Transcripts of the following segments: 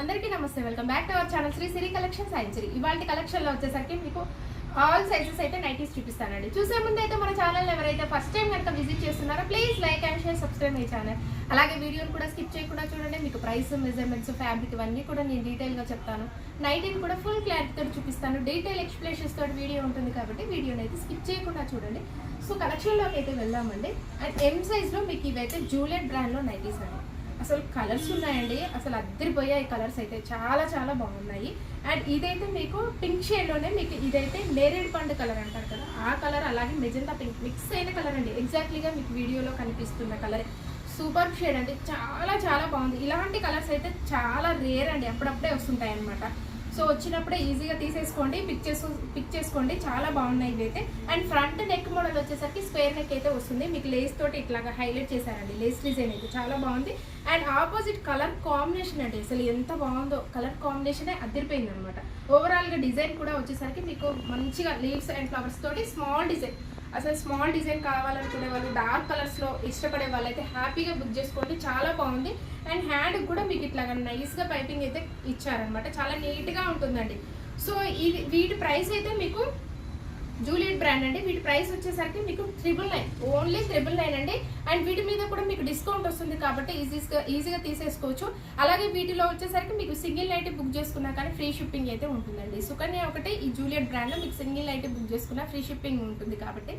అందరికీ నమస్తే, welcome back to our channel Shri Siri collection సైన్సరీ. ఇవాళ కలెక్షన్లో వచ్చేసరికి మీకు ఆల్ సైజెస్ అయితే నైటీస్ చూపిస్తానండి. చూసే ముందు అయితే మన ఛానల్ ఎవరైతే ఫస్ట్ టైం కనుక విజిట్ చేస్తున్నారో please like and share, subscribe my channel. అలాగే వీడియోని కూడా స్కిప్ చేయకుండా చూడండి. మీకు ప్రైస్, మెజర్మెంట్స్, ఫ్యాబ్రిక్ ఇవన్నీ కూడా నేను డీటెయిల్గా చెప్తాను. నైటీని కూడా ఫుల్ క్లారిటీతో చూపిస్తాను. డీటెయిల్ ఎక్స్ప్లెనేషన్స్ తోటి వీడియో ఉంటుంది కాబట్టి వీడియోని అయితే స్కిప్ చేయకుండా చూడండి. సో కలెక్షన్లోకి అయితే వెళ్దామండి. అండ్ ఎం సైజ్లో మీకు ఇవైతే జూలియట్ బ్రాండ్లో నైటీస్ అండి. అసలు కలర్స్ ఉన్నాయండి, అసలు అద్దరిపోయాయి కలర్స్ అయితే, చాలా చాలా బాగున్నాయి. అండ్ ఇదైతే మీకు పింక్ షేడ్లోనే, మీకు ఇదైతే నేరేడు పండు కలర్ అంటారు కదా ఆ కలర్, అలాగే మెజెంటా పింక్ మిక్స్ అయిన కలర్ అండి. ఎగ్జాక్ట్లీగా మీకు వీడియోలో కనిపిస్తున్న కలర్. సూపర్ షేడ్ అండి, చాలా చాలా బాగుంది. ఇలాంటి కలర్స్ అయితే చాలా రేర్ అండి, అప్పుడప్పుడే వస్తుంటాయి అనమాట. సో వచ్చినప్పుడే ఈజీగా తీసేసుకోండి, పిక్ చేసుకోండి. చాలా బాగున్నాయి ఇవైతే. అండ్ ఫ్రంట్ నెక్ మోడల్ వచ్చేసరికి స్క్వేర్ నెక్ అయితే వస్తుంది. మీకు లేస్ తోటి ఇట్లాగా హైలైట్ చేశారండి, లేస్ డిజైన్ అయితే చాలా బాగుంది. అండ్ ఆపోజిట్ కలర్ కాంబినేషన్ అండి, అసలు ఎంత బాగుందో, కలర్ కాంబినేషనే అదిరిపోయింది అనమాట. ఓవరాల్గా డిజైన్ కూడా వచ్చేసరికి మీకు మంచిగా లీవ్స్ అండ్ ఫ్లవర్స్ తోటి స్మాల్ డిజైన్. అసలు స్మాల్ డిజైన్ కావాలనుకునే వాళ్ళు, డార్క్ కలర్స్లో ఇష్టపడే వాళ్ళైతే హ్యాపీగా బుక్ చేసుకోండి, చాలా బాగుంది. అండ్ హ్యాండ్ కూడా మీకు ఇట్లాగా నైస్గా పైపింగ్ అయితే ఇచ్చారనమాట, చాలా నీట్గా ఉంటుందండి. సో ఇది వీటి ప్రైస్ అయితే మీకు జూలియట్ బ్రాండ్ అండి. వీటి ప్రైస్ వచ్చేసరికి మీకు 999, ఓన్లీ 999 అండి. అండ్ వీటి మీద కూడా మీకు డిస్కౌంట్ వస్తుంది కాబట్టి ఈజీగా తీసేసుకోవచ్చు. అలాగే వీటిలో వచ్చేసరికి మీకు సింగిల్ నైట్ బుక్ చేసుకున్నా కానీ ఫ్రీ షిప్పింగ్ అయితే ఉంటుందండి. సుకన్య ఒకటి ఈ జూలియట్ బ్రాండ్లో మీకు సింగిల్ నైట్ బుక్ చేసుకున్నా ఫ్రీ షిప్పింగ్ ఉంటుంది కాబట్టి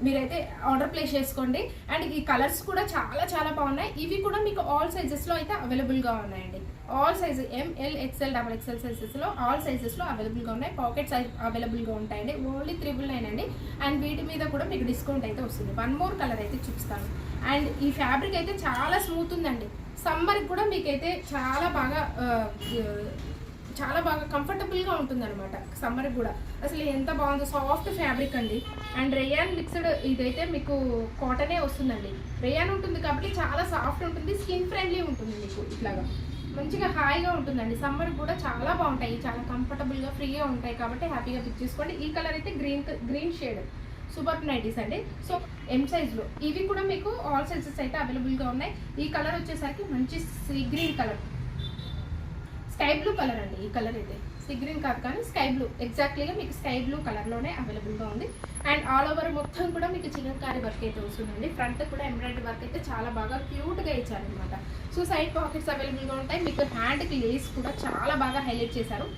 మీరైతే ఆర్డర్ ప్లేస్ చేసుకోండి. అండ్ ఈ కలర్స్ కూడా చాలా చాలా బాగున్నాయి. ఇవి కూడా మీకు ఆల్ సైజెస్లో అయితే అవైలబుల్గా ఉన్నాయండి. All size ML, XL, XXL సైజెస్లో ఆల్ సైజెస్లో అవైలబుల్గా ఉన్నాయి. పాకెట్ సైజ్ అవైలబుల్గా ఉంటాయండి. ఓన్లీ 999 అండి. అండ్ వీటి మీద కూడా మీకు డిస్కౌంట్ అయితే వస్తుంది. వన్ మోర్ కలర్ అయితే చూపిస్తాను. అండ్ ఈ ఫ్యాబ్రిక్ అయితే చాలా స్మూత్ ఉందండి. సమ్మర్కి కూడా మీకైతే చాలా బాగా కంఫర్టబుల్గా ఉంటుంది అనమాట. సమ్మర్కి కూడా అసలు ఎంత బాగుందో, సాఫ్ట్ ఫ్యాబ్రిక్ అండి. అండ్ రేయాన్ మిక్స్డ్, ఇదైతే మీకు కాటనే వస్తుందండి. రేయాన్ ఉంటుంది కాబట్టి చాలా సాఫ్ట్ ఉంటుంది, స్కిన్ ఫ్రెండ్లీ ఉంటుంది. మీకు ఇట్లాగా మంచిగా హాయిగా ఉంటుందండి. సమ్మర్ కూడా చాలా బాగుంటాయి, చాలా కంఫర్టబుల్గా ఫ్రీగా ఉంటాయి కాబట్టి హ్యాపీగా పిక్ చేసుకోండి. ఈ కలర్ అయితే గ్రీన్ షేడ్ సూపర్ నైటీస్ అండి. సో ఎం సైజ్లో ఇవి కూడా మీకు ఆల్ సైజెస్ అయితే అవైలబుల్గా ఉన్నాయి. ఈ కలర్ వచ్చేసరికి మంచి sea green colour, sky blue colour అండి. ఈ కలర్ అయితే సీ గ్రీన్ కాదు కానీ స్కై బ్లూ, ఎగ్జాక్ట్లీగా మీకు స్కై బ్లూ కలర్లోనే అవైలబుల్గా ఉంది. అండ్ ఆల్ ఓవర్ మొత్తం కూడా మీకు చికెన్కారీ వర్క్ అయితే వస్తుందండి. ఫ్రంట్ కూడా ఎంబ్రాయిడరీ వర్క్ అయితే చాలా బాగా క్యూట్గా ఇచ్చారనమాట. సో సైడ్ పాకెట్స్ అవైలబుల్గా ఉంటాయి. మీకు హ్యాండ్కి లేస్ కూడా చాలా బాగా హైలైట్ చేశారు.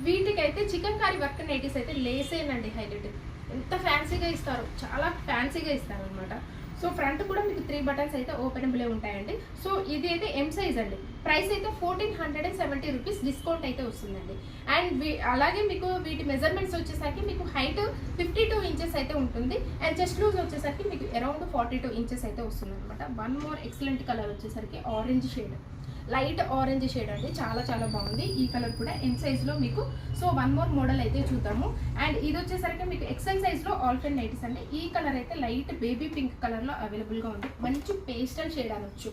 వీటికైతే చికెన్కారీ వర్క్ నైటీస్ అయితే లేసేనండి హైలైట్. ఎంత ఫ్యాన్సీగా ఇస్తారు, చాలా ఫ్యాన్సీగా ఇస్తారు అనమాట. సో ఫ్రంట్ కూడా మీకు 3 బటన్స్ అయితే ఓపెనబులే ఉంటాయండి. సో ఇది అయితే ఎం సైజ్ అండి. ప్రైస్ అయితే 1470 రూపీస్ డిస్కౌంట్ అయితే వస్తుందండి. అండ్ అలాగే మీకు వీటి మెజర్మెంట్స్ వచ్చేసరికి మీకు హైట్ 52 ఇంచెస్ అయితే ఉంటుంది. అండ్ చెస్ట్ లూజ్ వచ్చేసరికి మీకు అరౌండ్ 42 ఇంచెస్ అయితే వస్తుంది అనమాట. వన్ మోర్ ఎక్సలెంట్ కలర్ వచ్చేసరికి orange shade, light orange shade అండి, చాలా చాలా బాగుంది. ఈ కలర్ కూడా ఎం సైజ్లో మీకు. సో వన్ మోర్ మోడల్ అయితే చూద్దాము. అండ్ ఇది వచ్చేసరికి మీకు ఎక్సెల్ సైజ్లో ఆల్ఫెన్ నైటీస్ అండి. ఈ కలర్ అయితే లైట్ బేబీ పింక్ కలర్లో అవైలబుల్గా ఉంది. మంచి పేస్టల్ షేడ్ అనొచ్చు,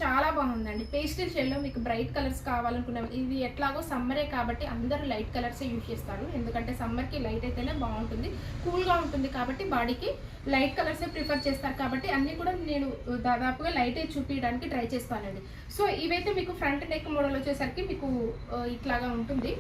చాలా బాగుందండి. పేస్టల్ షేడ్లో మీకు బ్రైట్ కలర్స్ కావాలనుకునే, ఇది ఎట్లాగో సమ్మరే కాబట్టి అందరూ లైట్ కలర్సే యూజ్ చేస్తారు. ఎందుకంటే సమ్మర్కి లైట్ అయితేనే బాగుంటుంది, కూల్గా ఉంటుంది కాబట్టి బాడీకి లైట్ కలర్సే ప్రిఫర్ చేస్తారు కాబట్టి అన్నీ కూడా నేను దాదాపుగా లైటే చూపించడానికి ట్రై చేస్తానండి. సో ఇవైతే మీకు ఫ్రంట్ నెక్ మోడల్ వచ్చేసరికి మీకు ఇట్లాగా ఉంటుంది.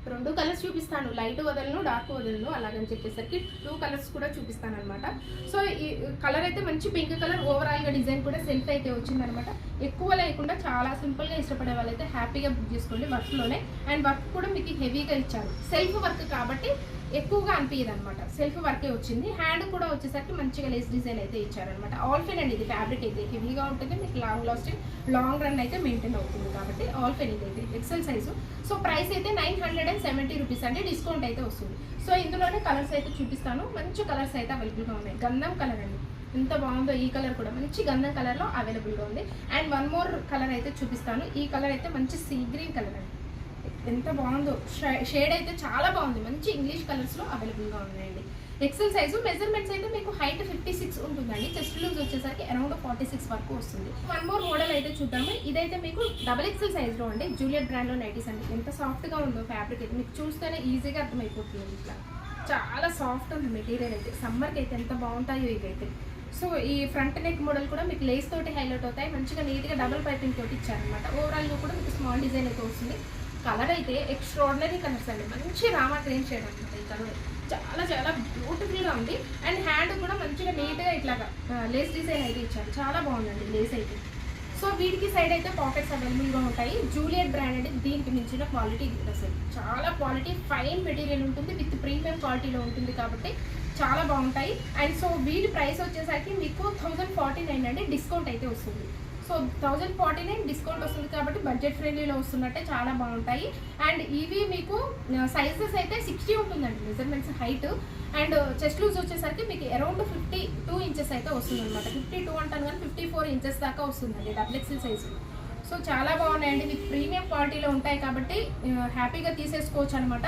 2 కలర్స్ చూపిస్తాను, లైట్ వదలను డార్క్ వదలను, అలాగని చెప్పేసరికి 2 కలర్స్ కూడా చూపిస్తాను అనమాట. సో ఈ కలర్ అయితే మంచి పింక్ కలర్, ఓవరాల్గా డిజైన్ కూడా సెల్ఫ్ అయితే వచ్చిందనమాట. ఎక్కువ లేకుండా చాలా సింపుల్గా ఇష్టపడే వాళ్ళైతే హ్యాపీగా బుక్ చేసుకోండి వర్క్లోనే. అండ్ వర్క్ కూడా మీకు హెవీగా ఇచ్చారు, సెల్ఫ్ వర్క్ కాబట్టి ఎక్కువగా అనిపించదు అనమాట, సెల్ఫ్ వర్కే వచ్చింది. హ్యాండ్ కూడా వచ్చేసరికి మంచిగా లేస్ డిజైన్ అయితే ఇచ్చారనమాట. ఆల్ఫెన్ అండి ఇది. ఫ్యాబ్రిక్ అయితే హెవీగా ఉంటుంది, మీకు లాంగ్ లాస్టింగ్ లాంగ్ రన్ అయితే మెయింటైన్ అవుతుంది కాబట్టి ఆల్ఫెన్ ఇది అయితే ఎక్సెల్ సైజు. సో ప్రైస్ అయితే 970 రూపీస్ అండి, డిస్కౌంట్ అయితే వస్తుంది. సో ఇందులోనే కలర్స్ అయితే చూపిస్తాను. మంచి కలర్స్ అయితే అవైలబుల్గా ఉన్నాయి. గంధం కలర్ అండి, ఎంత బాగుందో. ఈ కలర్ కూడా మంచి గంధం కలర్లో అవైలబుల్గా ఉంది. అండ్ వన్ మోర్ కలర్ అయితే చూపిస్తాను. ఈ కలర్ అయితే మంచి సీ గ్రీన్ కలర్ అండి, ఎంత బాగుందో. షేడ్ అయితే చాలా బాగుంది, మంచి ఇంగ్లీష్ కలర్స్లో అవైలబుల్గా ఉన్నాయండి. XL size. మెజర్మెంట్స్ అయితే మీకు హైట్ 56 ఉంటుందండి. చెస్ట్ లూజ్ వచ్చేసరికి అరౌండ్ 46 వరకు వస్తుంది. వన్ మోర్ మోడల్ అయితే చూద్దాము. ఇదైతే మీకు XXL సైజ్లో అండి, జూలియట్ బ్రాండ్లో నైటీస్ అండి. ఎంత సాఫ్ట్గా ఉందో ఫ్యాబ్రిక్ అయితే, మీకు చూస్తేనే ఈజీగా అర్థమైపోతుంది. ఇట్లా చాలా సాఫ్ట్ ఉంది మెటీరియల్ అయితే. సమ్మర్కి అయితే ఎంత బాగుంటాయో ఇవైతే. సో ఈ ఫ్రంట్ నెక్ మోడల్ కూడా మీకు లేస్ తోటి హైలైట్ అవుతాయి, మంచిగా నీట్గా డబుల్ పైపింగ్ తోటి ఇచ్చారనమాట. ఓవరాల్గా కూడా మీకు స్మాల్ డిజైన్ అయితే వస్తుంది. కలర్ అయితే ఎక్స్ట్రాడినరీ కలర్స్ అండి, మంచి రామా గ్రీన్ షేడ్ అనమాట. ఈ కలర్ చాలా చాలా బ్యూటిఫుల్గా ఉంది. అండ్ హ్యాండ్ కూడా మంచిగా నీట్గా ఇట్లాగా లేస్ డిజైన్ అయితే ఇచ్చారు, చాలా బాగుందండి లేస్ అయితే. సో వీటికి సైడ్ అయితే పాకెట్స్ అవైలబుల్గా ఉంటాయి. జూలియట్ బ్రాండ్ అంటే దీనికి మించిన క్వాలిటీ అసలు చాలా క్వాలిటీ, ఫైన్ మెటీరియల్ ఉంటుంది, విత్ ప్రీమియం క్వాలిటీలో ఉంటుంది కాబట్టి చాలా బాగుంటాయి. అండ్ సో వీటి ప్రైస్ వచ్చేసరికి మీకు 1049 అండి, డిస్కౌంట్ అయితే వస్తుంది. సో 1049 డిస్కౌంట్ వస్తుంది కాబట్టి బడ్జెట్ ఫ్రెండ్లీలో వస్తున్నట్టే చాలా బాగుంటాయి. అండ్ ఇవి మీకు సైజెస్ అయితే 60 ఉంటుందండి measurements height. And chest loose వచ్చేసరికి మీకు అరౌండ్ 52 ఇంచెస్ అయితే వస్తుంది అనమాట. 52 అంటాను కానీ 54 ఇంచెస్ దాకా వస్తుందండి డబుల్ ఎక్సెల్ సైజు. సో చాలా బాగున్నాయండి, మీకు ప్రీమియం క్వాలిటీలో ఉంటాయి కాబట్టి హ్యాపీగా తీసేసుకోవచ్చు అనమాట.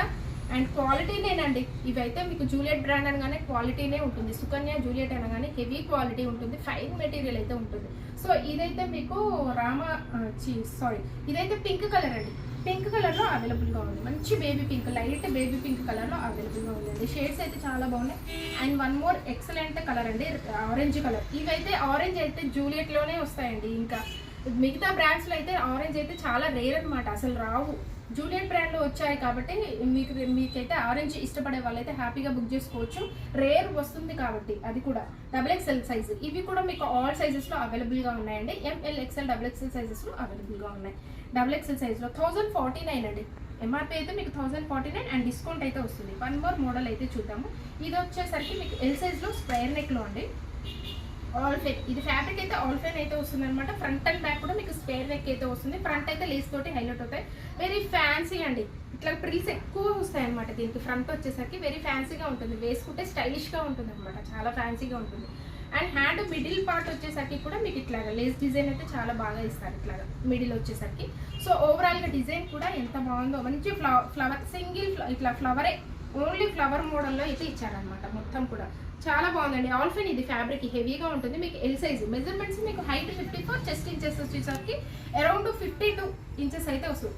అండ్ క్వాలిటీనేనండి ఇవైతే మీకు జూలియట్ బ్రాండ్ అనగానే క్వాలిటీనే ఉంటుంది, సుకన్య జూలియట్ అనగానే హెవీ క్వాలిటీ ఉంటుంది, ఫైన్ మెటీరియల్ అయితే ఉంటుంది. సో ఇదైతే మీకు ఇదైతే పింక్ కలర్ అండి, పింక్ కలర్లో అవైలబుల్గా ఉంది, మంచి baby pink, light baby pink కలర్లో అవైలబుల్గా ఉందండి. షేడ్స్ అయితే చాలా బాగున్నాయి. And one more excellent colour అండి, ఆరెంజ్ కలర్. ఇవైతే ఆరెంజ్ అయితే జూలియట్లోనే వస్తాయండి, ఇంకా మిగతా బ్రాండ్స్లో అయితే ఆరెంజ్ అయితే చాలా రేర్ అనమాట, అసలు రావు. జూలియట్ బ్రాండ్లో వచ్చాయి కాబట్టి మీకైతే ఆరెంజ్ ఇష్టపడే వాళ్ళైతే హ్యాపీగా బుక్ చేసుకోవచ్చు, రేర్ వస్తుంది కాబట్టి. అది కూడా డబుల్ ఎక్స్ఎల్ సైజ్, ఇవి కూడా మీకు ఆల్ సైజెస్లో అవైలబుల్గా ఉన్నాయండి. ఎంఎల్ ఎక్స్ఎల్ డబుల్ ఎక్స్ఎల్ సైజెస్లో అవైలబుల్గా ఉన్నాయి. డబుల్ ఎక్స్ఎల్ సైజ్లో 1049 అండి, ఎంఆర్పీ అయితే మీకు 1049 అండ్ డిస్కౌంట్ అయితే వస్తుంది. వన్ మోర్ మోడల్ అయితే చూద్దాము. ఇది వచ్చేసరికి మీకు ఎల్ సైజ్లో స్క్వేర్ నెక్లో అండి, ఆల్ఫెన్. ఇది ఫ్యాబ్రిక్ అయితే ఆల్ఫెన్ అయితే వస్తుంది అనమాట. ఫ్రంట్ అండ్ బ్యాక్ కూడా మీకు స్క్వేర్ నెక్ అయితే వస్తుంది. ఫ్రంట్ అయితే లేస్ తోటి హైలైట్ అవుతాయి, వెరీ ఫ్యాన్సీ అండి. ఇట్లా ప్రిల్స్ ఎక్కువ వస్తాయి అనమాట దీనికి. ఫ్రంట్ వచ్చేసరికి వెరీ ఫ్యాన్సీగా ఉంటుంది, వేసుకుంటే స్టైలిష్గా ఉంటుంది అనమాట, చాలా ఫ్యాన్సీగా ఉంటుంది. అండ్ హ్యాండ్ మిడిల్ పార్ట్ వచ్చేసరికి కూడా మీకు ఇట్లాగా లేస్ డిజైన్ అయితే చాలా బాగా ఇస్తారు, ఇట్లాగా మిడిల్ వచ్చేసరికి. సో ఓవరాల్గా డిజైన్ కూడా ఎంత బాగుందో, మంచి ఫ్లవర్ సింగిల్ ఇట్లా ఫ్లవరే, ఓన్లీ ఫ్లవర్ మోడల్లో అయితే ఇచ్చారనమాట మొత్తం కూడా. చాలా బాగుందండి. ఆల్ఫెన్ ఇది ఫ్యాబ్రిక్ హెవీగా ఉంటుంది. మీకు ఎల్ సైజ్ మెజర్మెంట్స్ మీకు హైట్ 54, చెస్ట్ ఇంచెస్ వచ్చేసరికి అరౌండ్ 52 ఇంచెస్ అయితే వస్తుంది,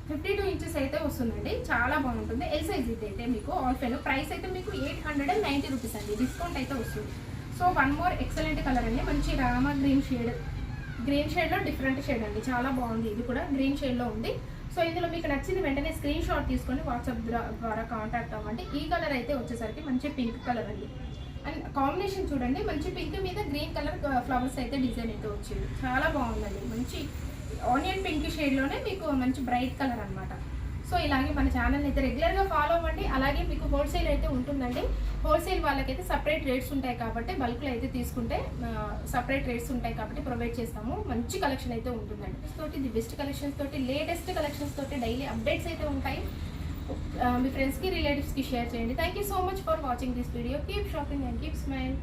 52 ఇంచెస్ అయితే వస్తుందండి, చాలా బాగుంటుంది. ఎల్ సైజ్ ఇది అయితే మీకు ఆల్ఫెన్. ప్రైస్ అయితే మీకు 890 రూపీస్ అండి, డిస్కౌంట్ అయితే వస్తుంది. So one more excellent colour అండి, మంచి రామా గ్రీన్ షేడ్, గ్రీన్ షేడ్లో డిఫరెంట్ షేడ్ అండి, చాలా బాగుంది. ఇది కూడా గ్రీన్ షేడ్లో ఉంది. సో ఇందులో మీకు నచ్చింది వెంటనే స్క్రీన్ షాట్ తీసుకొని వాట్సాప్ ద్వారా కాంటాక్ట్ అవ్వండి. ఈ కలర్ అయితే వచ్చేసరికి మంచి పింక్ కలర్ అండి. అండ్ కాంబినేషన్ చూడండి, మంచి పింక్ మీద గ్రీన్ కలర్ ఫ్లవర్స్ అయితే డిజైన్ అయితే వచ్చింది, చాలా బాగుందండి. మంచి ఆనియన్ పింక్ షేడ్లోనే మీకు మంచి బ్రైట్ కలర్ అనమాట. సో ఇలాగే మన ఛానల్ని అయితే రెగ్యులర్గా ఫాలో అవ్వండి. అలాగే మీకు హోల్సేల్ అయితే ఉంటుందండి, హోల్సేల్ వాళ్ళకైతే సపరేట్ రేట్స్ ఉంటాయి కాబట్టి, బల్క్లో అయితే తీసుకుంటే సపరేట్ రేట్స్ ఉంటాయి కాబట్టి ప్రొవైడ్ చేస్తాము. మంచి కలెక్షన్ అయితే ఉంటుందండి. తోటి ది బెస్ట్ కలెక్షన్స్ తోటి, లేటెస్ట్ కలెక్షన్స్ తోటి డైలీ అప్డేట్స్ అయితే ఉంటాయి. మీ ఫ్రెండ్స్కి రిలేటివ్స్కి షేర్ చేయండి. Thank you so much for watching this video. Keep shopping and keep smile.